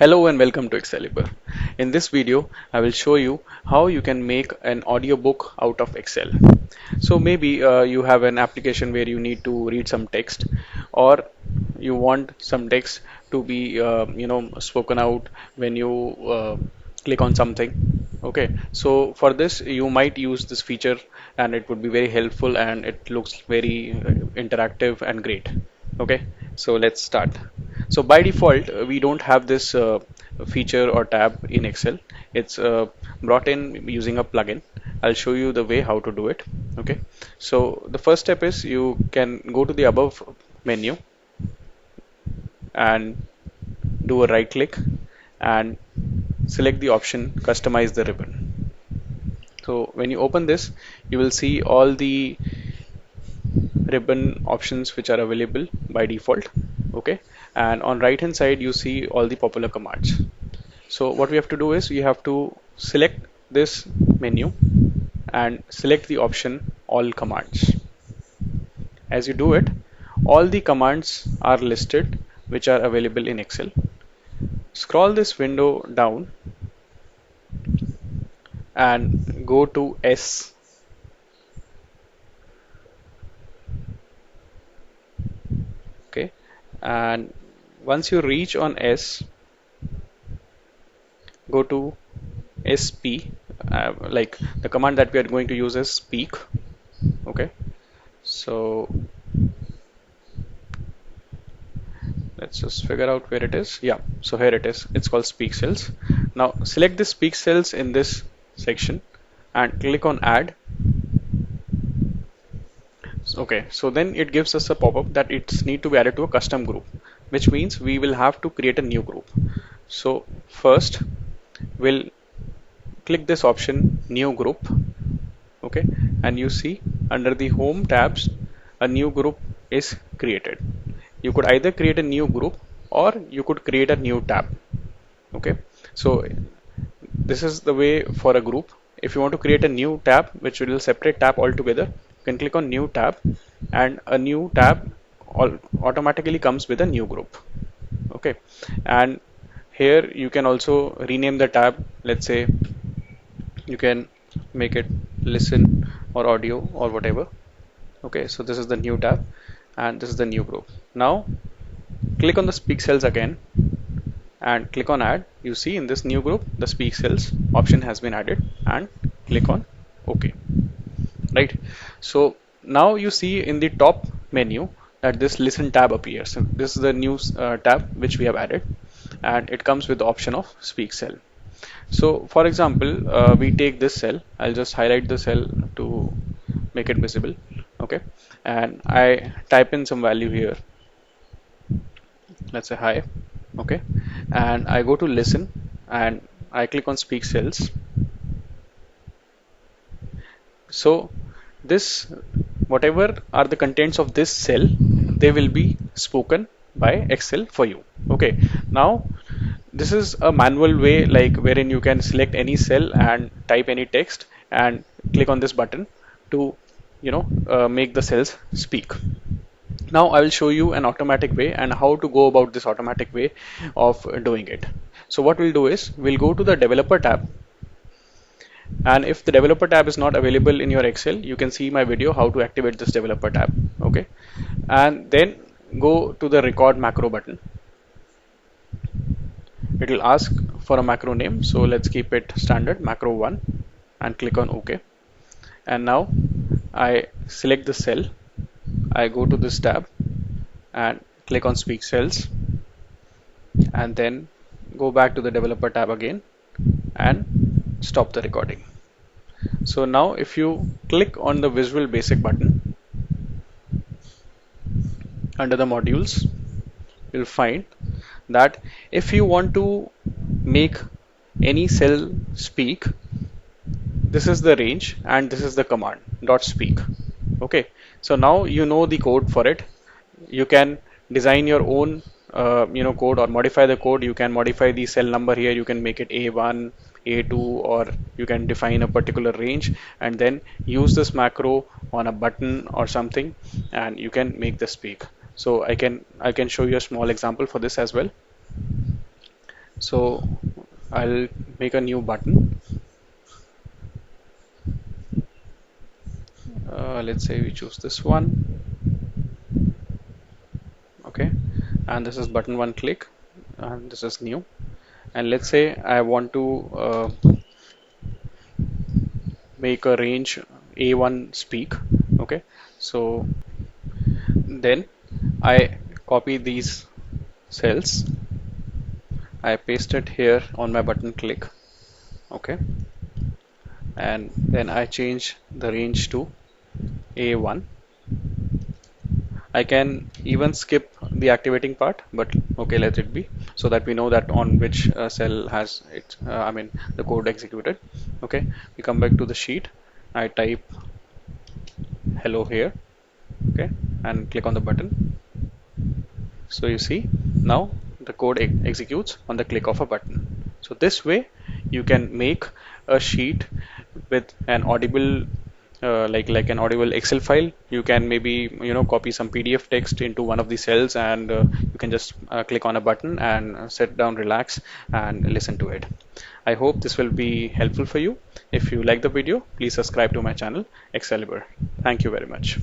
Hello and welcome to Excalibur. In this video, I will show you how you can make an audiobook out of Excel. So maybe you have an application where you need to read some text, or you want some text to be spoken out when you click on something. Okay, so for this you might use this feature and it would be very helpful and it looks very interactive and great. Okay, so let's start. So by default, we don't have this feature or tab in Excel. It's brought in using a plugin. I'll show you the way how to do it. Okay. So the first step is you can go to the above menu and do a right click and select the option customize the ribbon. So when you open this, you will see all the ribbon options which are available by default. Okay, and on right hand side you see all the popular commands. So what we have to do is we have to select this menu and select the option all commands. As you do it, all the commands are listed which are available in Excel. Scroll this window down and go to S. Okay, and once you reach on S, go to SP, like the command that we are going to use is speak. Okay, so let's just figure out where it is. Yeah, so here it is. It's called speak cells. Now select the speak cells in this section and click on add. Okay, so then it gives us a pop-up that it's need to be added to a custom group, which means we will have to create a new group. So first we'll click this option new group. Okay, and you see under the home tabs a new group is created. You could either create a new group or you could create a new tab. Okay, so this is the way for a group. If you want to create a new tab which will separate tab altogether, you can click on new tab and a new tab automatically comes with a new group. Okay, and here you can also rename the tab. Let's say you can make it listen or audio or whatever. Okay, so this is the new tab and this is the new group. Now click on the speak cells again and click on add. You see in this new group the speak cells option has been added and click on OK. Right, so now you see in the top menu that this listen tab appears. So this is the new tab which we have added and it comes with the option of speak cell. So for example, we take this cell. I'll just highlight the cell to make it visible. Okay, and I type in some value here. Let's say hi. Okay, and I go to listen and I click on speak cells. So this whatever are the contents of this cell, they will be spoken by Excel for you. Okay, now this is a manual way, like wherein you can select any cell and type any text and click on this button to make the cells speak. Now I will show you an automatic way and how to go about this automatic way of doing it. So what we'll do is we'll go to the developer tab, and if the developer tab is not available in your Excel, you can see my video how to activate this developer tab. Okay, and then go to the record macro button. It will ask for a macro name, so let's keep it standard macro 1 and click on OK. And now I select the cell, I go to this tab and click on speak cells and then go back to the developer tab again and stop the recording. So now if you click on the Visual Basic button under the modules, you'll find that if you want to make any cell speak, this is the range and this is the command dot speak. Okay, so now you know the code for it. You can design your own code or modify the code. You can modify the cell number here, you can make it A1, A2, or you can define a particular range and then use this macro on a button or something and you can make the speak. So I can show you a small example for this as well. So I'll make a new button. Let's say we choose this one. Okay, and this is button one click, and this is new. And let's say I want to make a range A1 speak. Okay, so then I copy these cells, I paste it here on my button click. Okay, and then I change the range to A1. I can even skip the activating part, but okay, let it be, so that we know that on which cell has it, I mean the code executed. Okay, we come back to the sheet. I type hello here. Okay, and click on the button. So you see now the code executes on the click of a button. So this way you can make a sheet with an audible like an audible Excel file. You can maybe copy some PDF text into one of the cells, and you can just click on a button and sit down, relax, and listen to it. I hope this will be helpful for you. If you like the video, please subscribe to my channel Excalibur. Thank you very much.